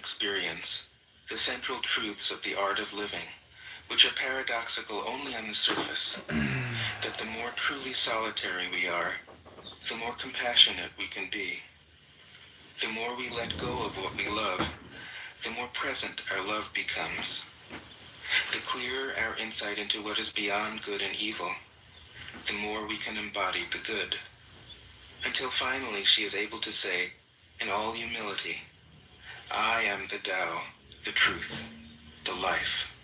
experience, the central truths of the art of living, which are paradoxical only on the surface, that the more truly solitary we are, the more compassionate we can be. The more we let go of what we love, the more present our love becomes. The clearer our insight into what is beyond good and evil, the more we can embody the good. Until finally she is able to say, in all humility, I am the Tao, the truth, the life.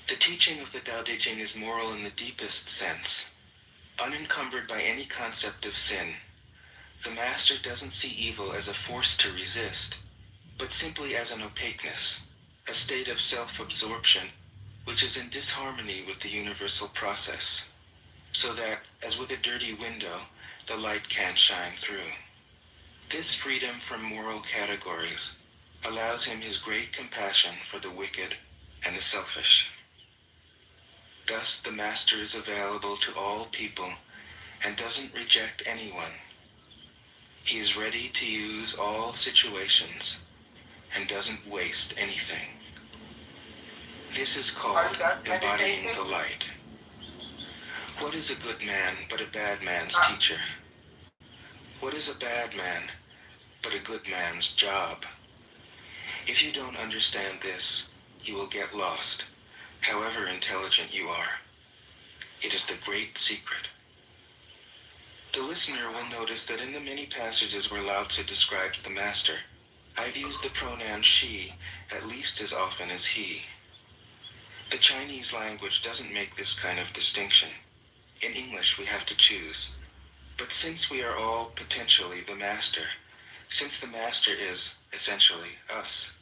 The teaching of the Tao Te Ching is moral in the deepest sense. Unencumbered by any concept of sin, the master doesn't see evil as a force to resist, but simply as an opaqueness, a state of self-absorption which is in disharmony with the universal process, so that, as with a dirty window, the light can't shine through. This freedom from moral categories allows him his great compassion for the wicked and the selfish. Thus the master is available to all people and doesn't reject anyone. He is ready to use all situations and doesn't waste anything. This is called embodying the light. What is a good man but a bad man's teacher? What is a bad man but a good man's job? If you don't understand this, you will get lost, however intelligent you are. It is the great secret. The listener will notice that in the many passages where Lao Tzu describes the master, I've used the pronoun she at least as often as he. The Chinese language doesn't make this kind of distinction. In English we have to choose. But since we are all potentially the master, since the master is, essentially, us,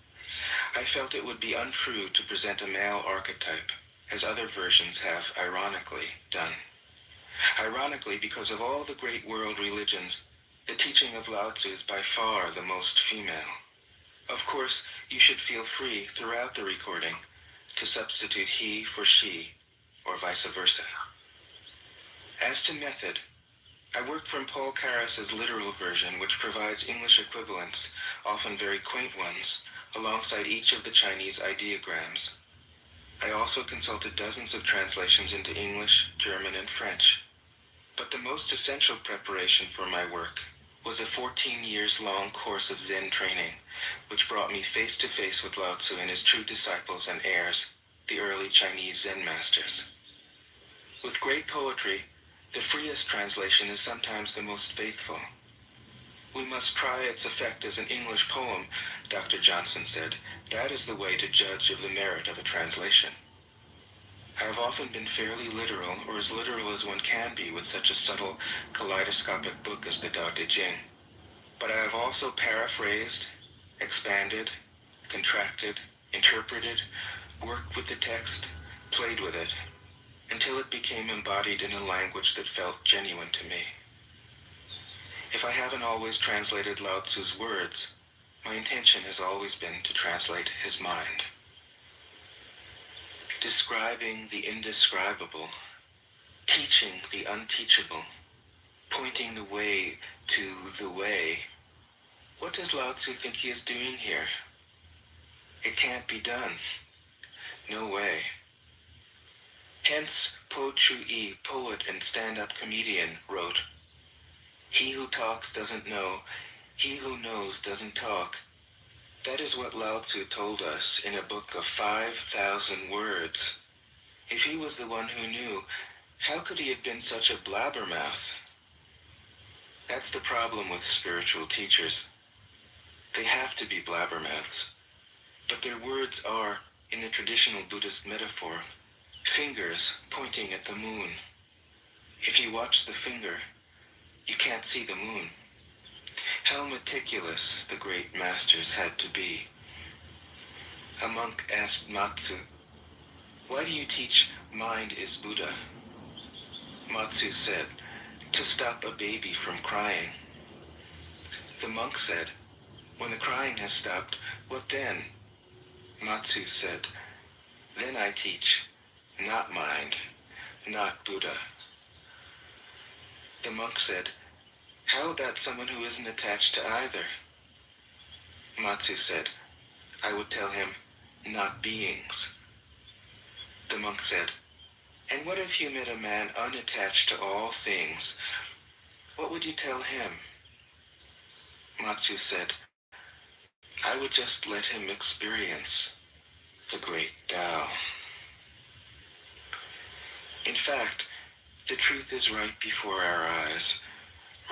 I felt it would be untrue to present a male archetype, as other versions have, ironically, done. Ironically, because of all the great world religions, the teaching of Lao Tzu is by far the most female. Of course, you should feel free throughout the recording to substitute he for she, or vice versa. As to method, I worked from Paul Carus's literal version, which provides English equivalents, often very quaint ones, alongside each of the Chinese ideograms. I also consulted dozens of translations into English, German, and French. But the most essential preparation for my work was a 14 years long course of Zen training, which brought me face to face with Lao Tzu and his true disciples and heirs, the early Chinese Zen masters. With great poetry, the freest translation is sometimes the most faithful. We must try its effect as an English poem, Dr. Johnson said. That is the way to judge of the merit of a translation. I have often been fairly literal, or as literal as one can be with such a subtle, kaleidoscopic book as the Tao Te Ching. But I have also paraphrased, expanded, contracted, interpreted, worked with the text, played with it, until it became embodied in a language that felt genuine to me. If I haven't always translated Lao Tzu's words, my intention has always been to translate his mind. Describing the indescribable, teaching the unteachable, pointing the way to the way. What does Lao Tzu think he is doing here? It can't be done. No way. Hence, Po Chu-yi, poet and stand-up comedian, wrote, "He who talks doesn't know, he who knows doesn't talk." That is what Lao Tzu told us in a book of 5,000 words. If he was the one who knew, how could he have been such a blabbermouth? That's the problem with spiritual teachers. They have to be blabbermouths. But their words are, in the traditional Buddhist metaphor, fingers pointing at the moon. If you watch the finger, you can't see the moon. How meticulous the great masters had to be. A monk asked Matsu, "Why do you teach mind is Buddha?" Matsu said, "To stop a baby from crying." The monk said, "When the crying has stopped, what then?" Matsu said, "Then I teach, not mind, not Buddha." The monk said, "How about someone who isn't attached to either?" Matsu said, I would tell him, not beings. The monk said, and what if you met a man unattached to all things? What would you tell him? Matsu said, I would just let him experience the great Tao. In fact, the truth is right before our eyes,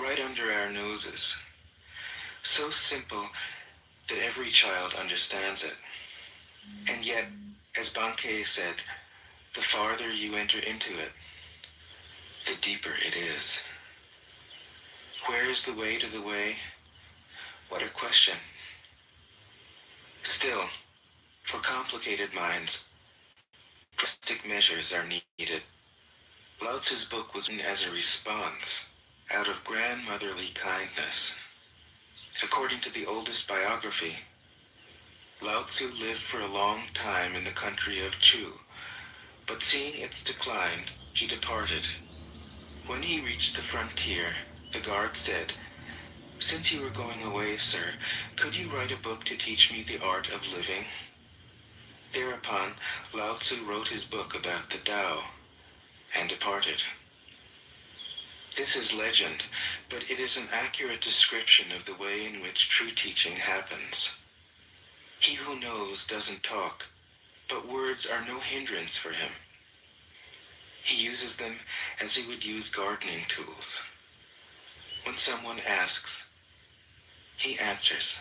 right under our noses. So simple that every child understands it. And yet, as Bankei said, the farther you enter into it, the deeper it is. Where is the way to the way? What a question. Still, for complicated minds, drastic measures are needed. Lao Tzu's book was written as a response, out of grandmotherly kindness. According to the oldest biography, Lao Tzu lived for a long time in the country of Chu, but seeing its decline, he departed. When he reached the frontier, the guard said, since you were going away, sir, could you write a book to teach me the art of living? Thereupon, Lao Tzu wrote his book about the Tao and departed. This is legend, but it is an accurate description of the way in which true teaching happens. He who knows doesn't talk, but words are no hindrance for him. He uses them as he would use gardening tools. When someone asks, he answers.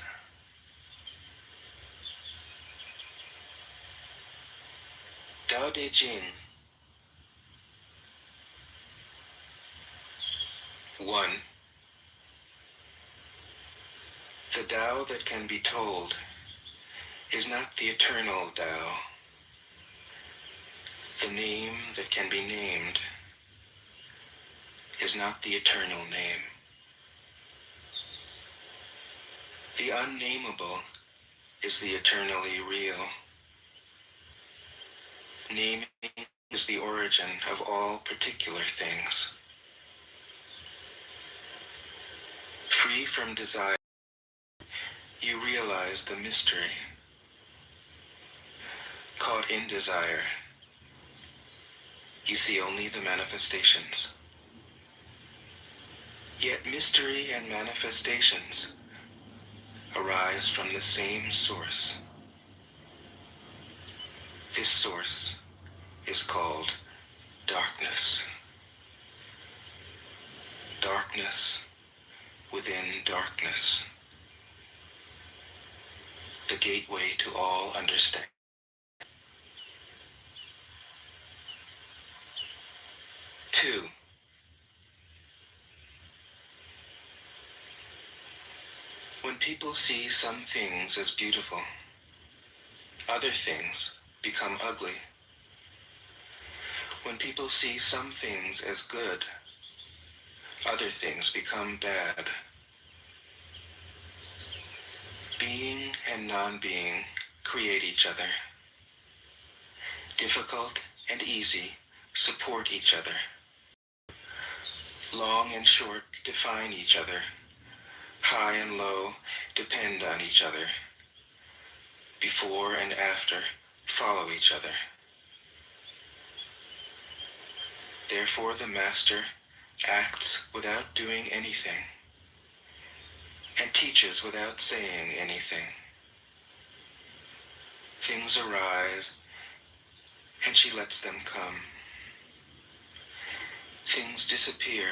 Tao De Jing. 1. The Tao that can be told is not the eternal Tao. The name that can be named is not the eternal name. The unnameable is the eternally real. Naming is the origin of all particular things. Free from desire, you realize the mystery. Caught in desire, you see only the manifestations. Yet mystery and manifestations arise from the same source. This source is called darkness. Darkness within darkness. The gateway to all understanding. 2. When people see some things as beautiful, other things become ugly. When people see some things as good, other things become bad. Being and non-being create each other. Difficult and easy support each other. Long and short define each other. High and low depend on each other. Before and after follow each other. Therefore the master acts without doing anything and teaches without saying anything. Things arise and she lets them come. Things disappear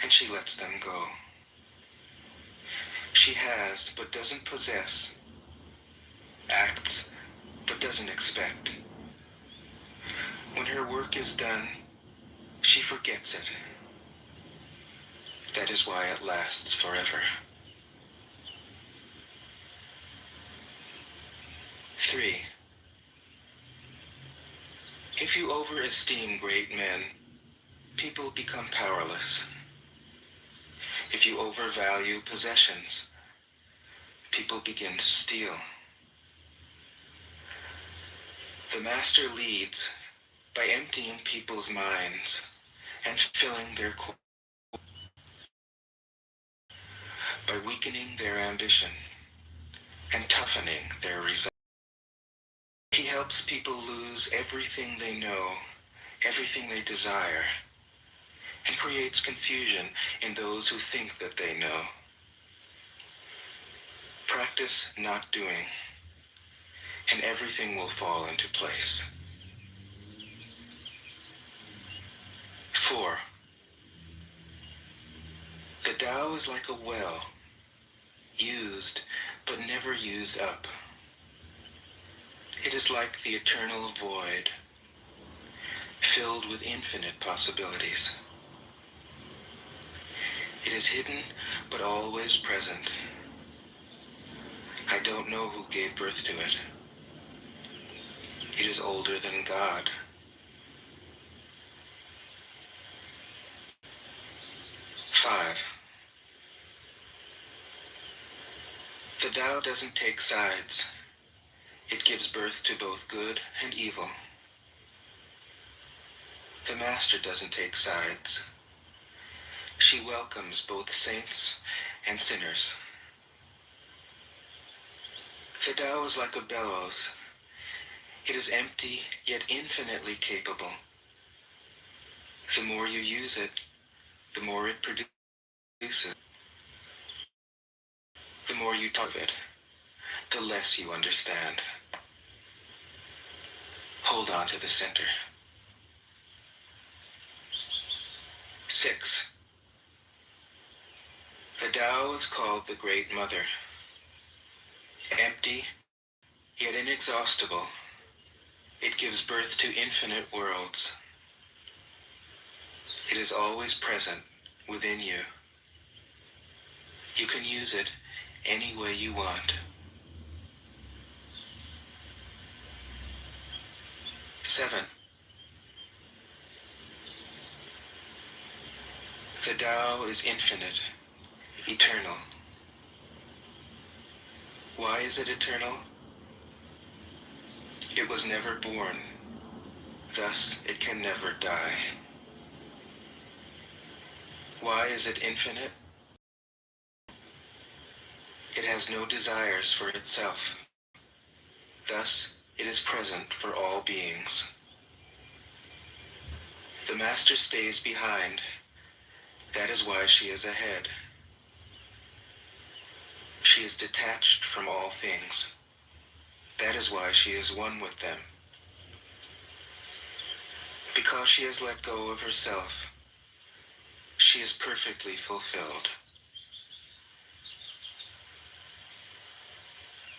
and she lets them go. She has but doesn't possess, acts but doesn't expect. When her work is done, she forgets it. That is why it lasts forever. 3. If you overesteem great men, people become powerless. If you overvalue possessions, people begin to steal. The master leads by emptying people's minds and filling their core, by weakening their ambition and toughening their resolve. He helps people lose everything they know, everything they desire, and creates confusion in those who think that they know. Practice not doing, and everything will fall into place. 4. The Tao is like a well, used but never used up. It is like the eternal void, filled with infinite possibilities. It is hidden but always present. I don't know who gave birth to it. It is older than God. 5. The Tao doesn't take sides. It gives birth to both good and evil. The Master doesn't take sides. She welcomes both saints and sinners. The Tao is like a bellows. It is empty, yet infinitely capable. The more you use it, the more it produces. The more you talk of it, the less you understand. Hold on to the center. 6. The Tao is called the Great Mother. Empty, yet inexhaustible, it gives birth to infinite worlds. It is always present within you. You can use it any way you want. 7. The Tao is infinite, eternal. Why is it eternal? It was never born, thus it can never die. Why is it infinite? It has no desires for itself. Thus, it is present for all beings. The Master stays behind. That is why she is ahead. She is detached from all things. That is why she is one with them. Because she has let go of herself, she is perfectly fulfilled.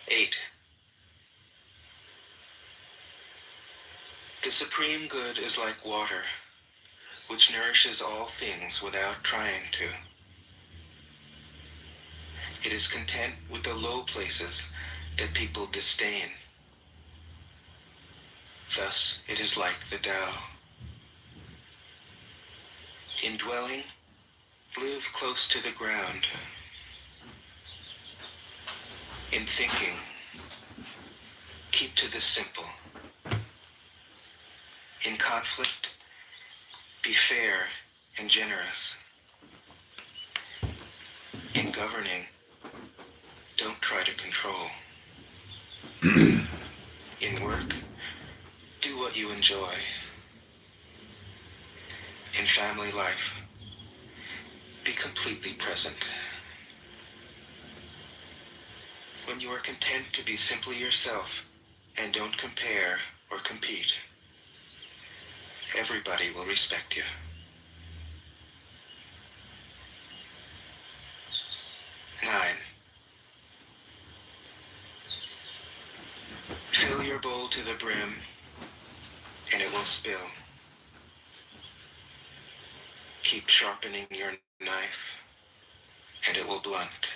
8. The Supreme Good is like water, which nourishes all things without trying to. It is content with the low places that people disdain. Thus, it is like the Tao. In dwelling, live close to the ground. In thinking, keep to the simple. In conflict, be fair and generous. In governing, don't try to control. In work, do what you enjoy. In family life, be completely present. When you are content to be simply yourself and don't compare or compete, everybody will respect you. 9. Fill your bowl to the brim, and it will spill. Keep sharpening your knife, and it will blunt.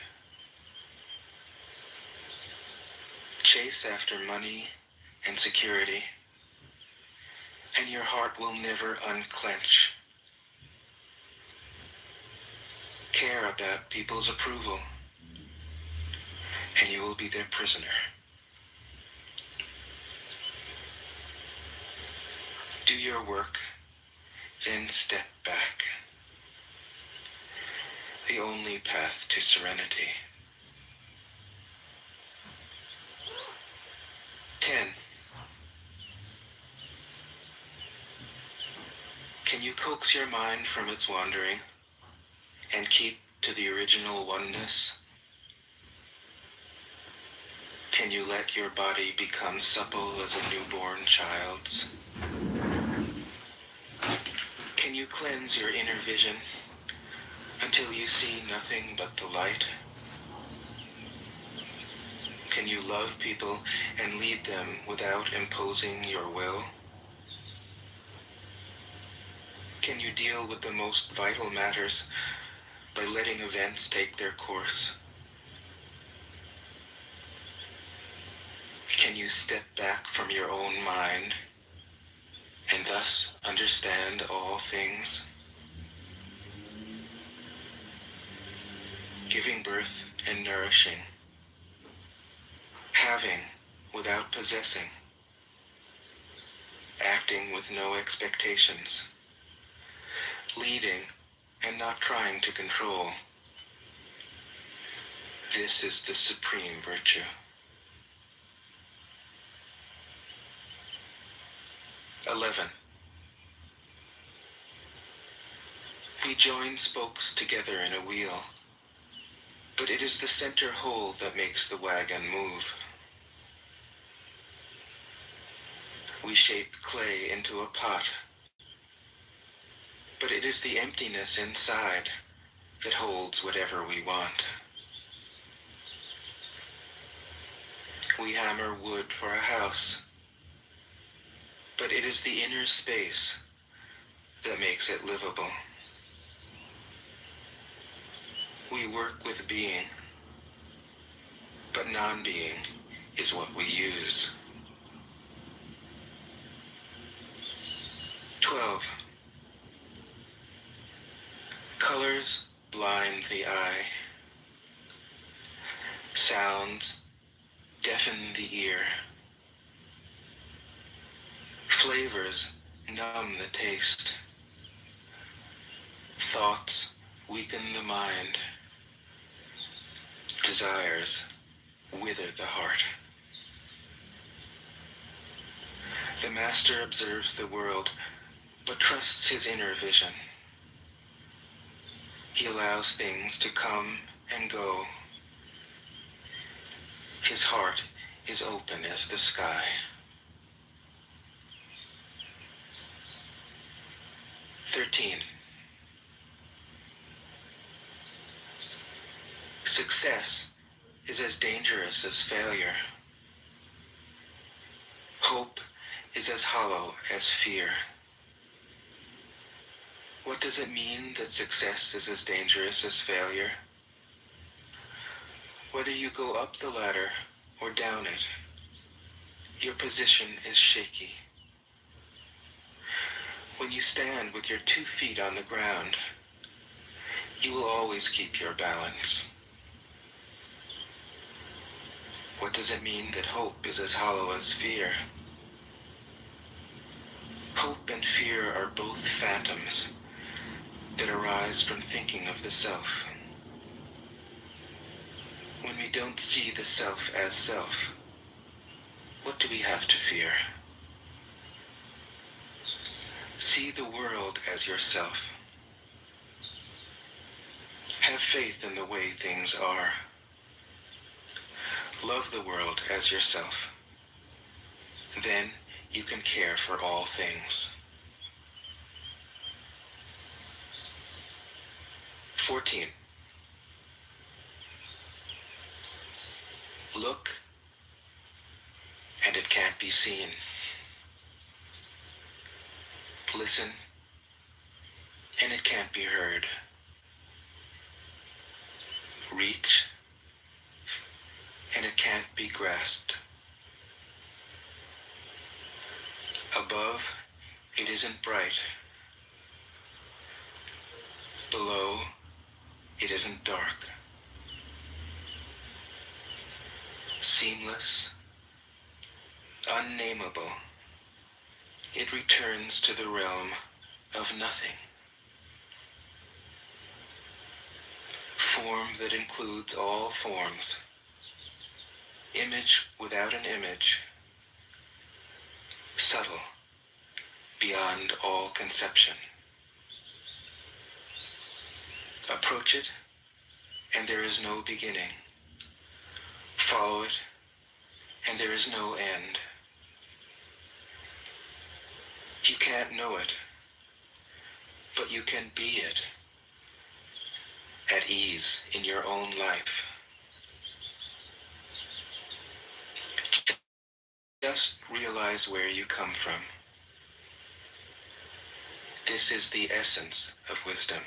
Chase after money and security, and your heart will never unclench. Care about people's approval, and you will be their prisoner. Do your work, then step back. The only path to serenity. coax your mind from its wandering and keep to the original oneness? Can you let your body become supple as a newborn child's? Can you cleanse your inner vision until you see nothing but the light? Can you love people and lead them without imposing your will? Can you deal with the most vital matters by letting events take their course? Can you step back from your own mind and thus understand all things? Giving birth and nourishing, having without possessing, acting with no expectations, leading and not trying to control. This is the supreme virtue. (11) We join spokes together in a wheel, but it is the center hole that makes the wagon move. We shape clay into a pot, but it is the emptiness inside that holds whatever we want. We hammer wood for a house, but it is the inner space that makes it livable. We work with being, but non-being is what we use. 12. Colors blind the eye. Sounds deafen the ear. Flavors numb the taste. Thoughts weaken the mind. Desires wither the heart. The master observes the world, but trusts his inner vision. He allows things to come and go. His heart is open as the sky. 13. Success is as dangerous as failure. Hope is as hollow as fear. What does it mean that success is as dangerous as failure? Whether you go up the ladder or down it, your position is shaky. When you stand with your 2 feet on the ground, you will always keep your balance. What does it mean that hope is as hollow as fear? Hope and fear are both phantoms that arise from thinking of the self. When we don't see the self as self, what do we have to fear? See the world as yourself. Have faith in the way things are. Love the world as yourself. Then you can care for all things. 14. Look, and it can't be seen. Listen, and it can't be heard. Reach, and it can't be grasped. Above, it isn't bright. Below, it isn't dark. Seamless, unnameable, it returns to the realm of nothing. Form that includes all forms. Image without an image. Subtle, beyond all conception. Approach it, and there is no beginning. Follow it, and there is no end. You can't know it, but you can be it, at ease in your own life. Just realize where you come from. This is the essence of wisdom.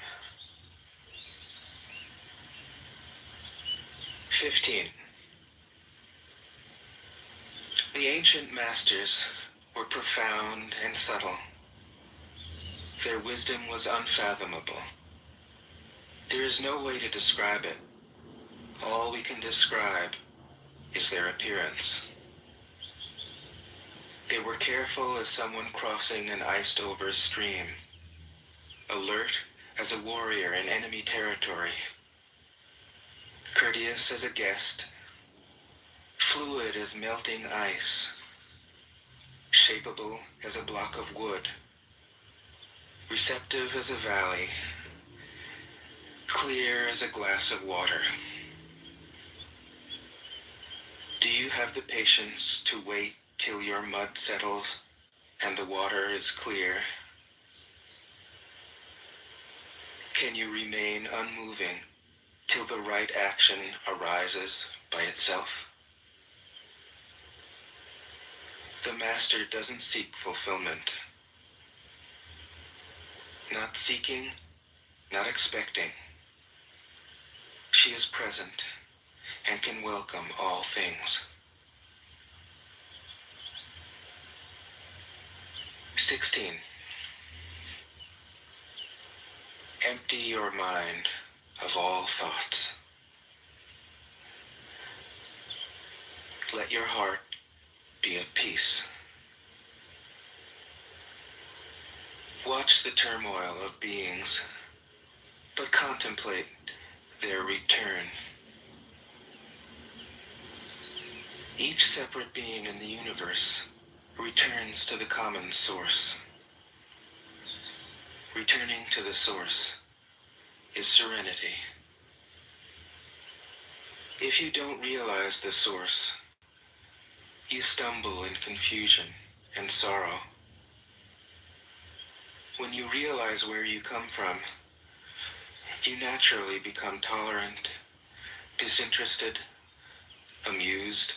15. The ancient masters were profound and subtle. Their wisdom was unfathomable. There is no way to describe it. All we can describe is their appearance. They were careful as someone crossing an iced-over stream, alert as a warrior in enemy territory, courteous as a guest, fluid as melting ice, shapeable as a block of wood, receptive as a valley, clear as a glass of water. Do you have the patience to wait till your mud settles and the water is clear? Can you remain unmoving till the right action arises by itself? The master doesn't seek fulfillment. Not seeking, not expecting. She is present and can welcome all things. 16. Empty your mind of all thoughts. Let your heart be at peace. Watch the turmoil of beings, but contemplate their return. Each separate being in the universe returns to the common source. Returning to the source is serenity. If you don't realize the source, you stumble in confusion and sorrow. When you realize where you come from, you naturally become tolerant, disinterested, amused,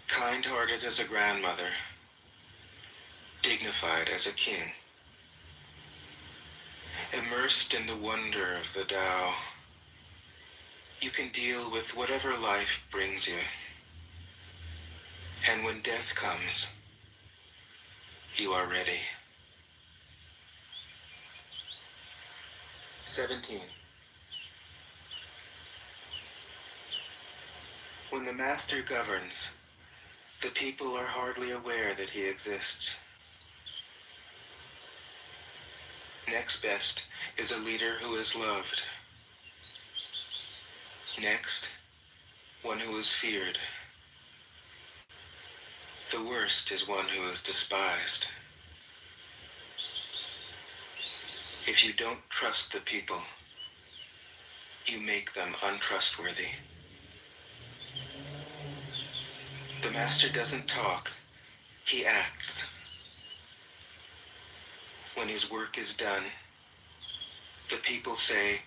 kind-hearted as a grandmother, dignified as a king. Immersed in the wonder of the Tao, you can deal with whatever life brings you. And when death comes, you are ready. 17. When the master governs, the people are hardly aware that he exists. Next best is a leader who is loved. Next, one who is feared. The worst is one who is despised. If you don't trust the people, you make them untrustworthy. The master doesn't talk, he acts. When his work is done, the people say,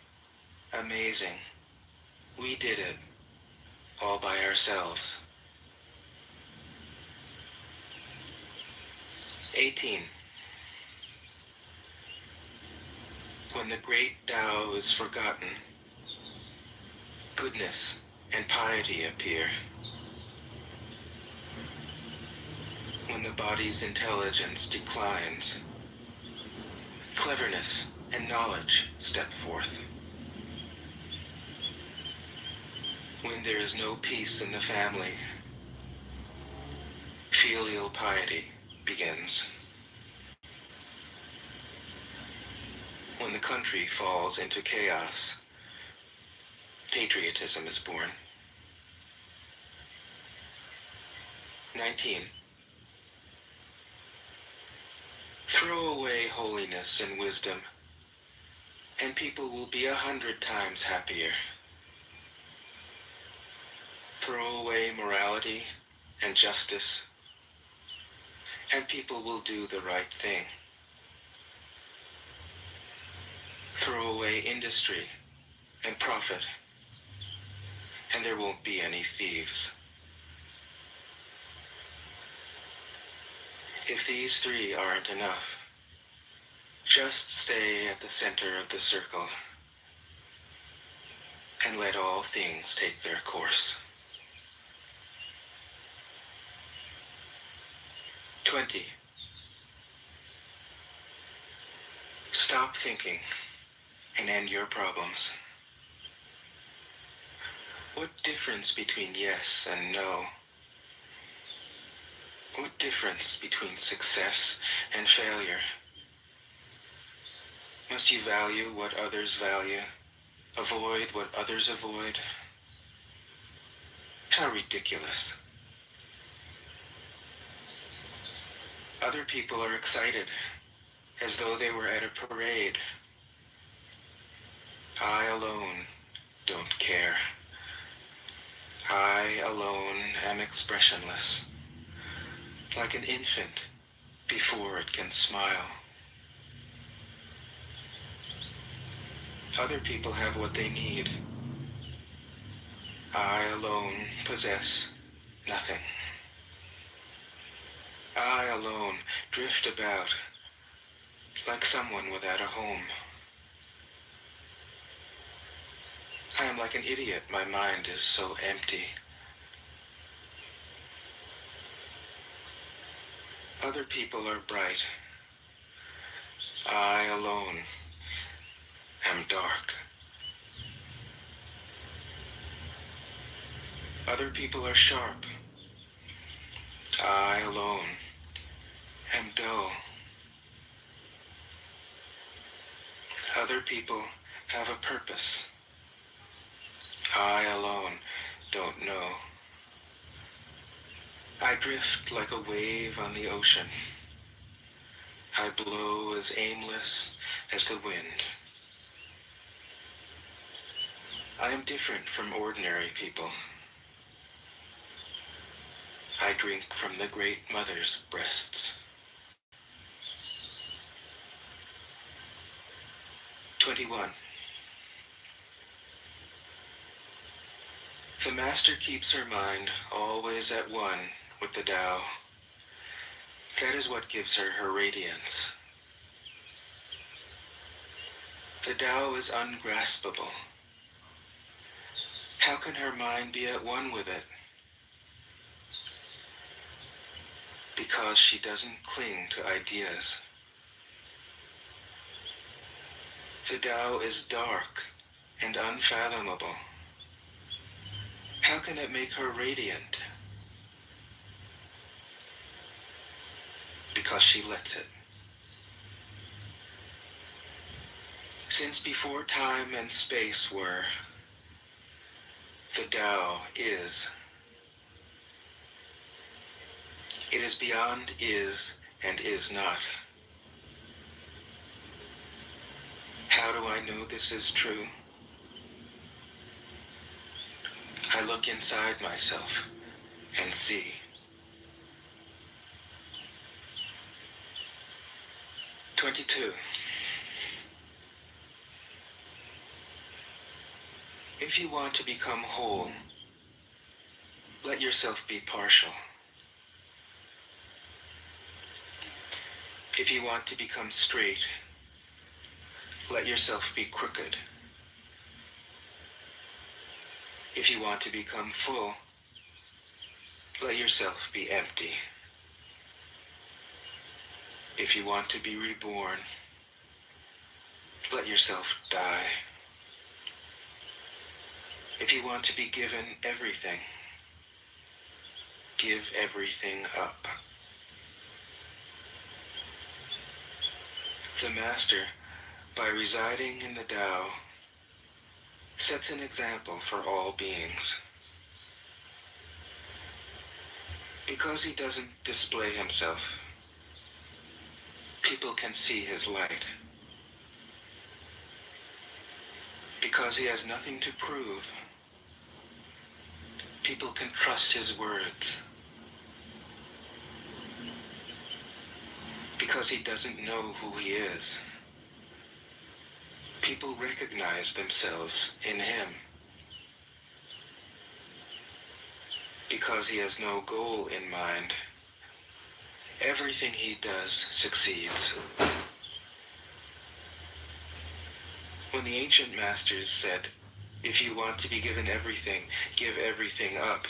"Amazing, we did it, all by ourselves." 18. When the great Tao is forgotten, goodness and piety appear. When the body's intelligence declines, cleverness and knowledge step forth. When there is no peace in the family, filial piety begins. When the country falls into chaos, patriotism is born. 19. Throw away holiness and wisdom. and people will be 100 times happier. Throw away morality and justice, and people will do the right thing. Throw away industry and profit, and there won't be any thieves. If these three aren't enough, just stay at the center of the circle and let all things take their course. 20. Stop thinking and end your problems. What difference between yes and no? What difference between success and failure? Must you value what others value? Avoid what others avoid? How ridiculous. Other people are excited, as though they were at a parade. I alone don't care. I alone am expressionless, like an infant before it can smile. Other people have what they need. I alone possess nothing. I alone drift about like someone without a home. I am like an idiot, my mind is so empty. Other people are bright. I alone am dark. Other people are sharp. I alone am dull. Other people have a purpose. I alone don't know. I drift like a wave on the ocean. I blow as aimless as the wind. I am different from ordinary people. I drink from the Great Mother's breasts. 21. The Master keeps her mind always at one with the Tao. That is what gives her her radiance. The Tao is ungraspable. How can her mind be at one with it? Because she doesn't cling to ideas. The Tao is dark and unfathomable. How can it make her radiant? Because she lets it. Since before time and space were, the Tao is. It is beyond is and is not. How do I know this is true? I look inside myself and see. "22. If you want to become whole, let yourself be partial. If you want to become straight, let yourself be crooked. If you want to become full, let yourself be empty. If you want to be reborn, let yourself die. If you want to be given everything, give everything up." The Master, by residing in the Tao, sets an example for all beings. Because he doesn't display himself, people can see his light. Because he has nothing to prove, people can trust his words. Because he doesn't know who he is, people recognize themselves in him. Because he has no goal in mind, everything he does succeeds. When the ancient masters said, "If you want to be given everything, give everything up,"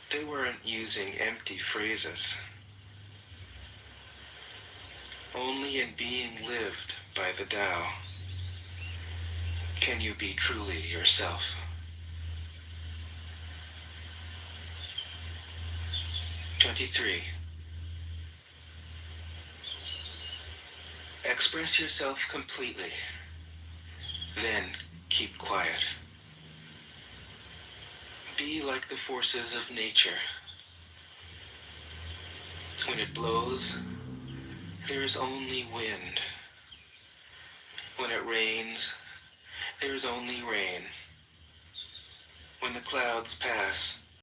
they weren't using empty phrases. Only in being lived by the Tao can you be truly yourself. '23. Express yourself completely, then keep quiet. Be like the forces of nature. When it blows, there is only wind. When it rains, there is only rain. When the clouds pass,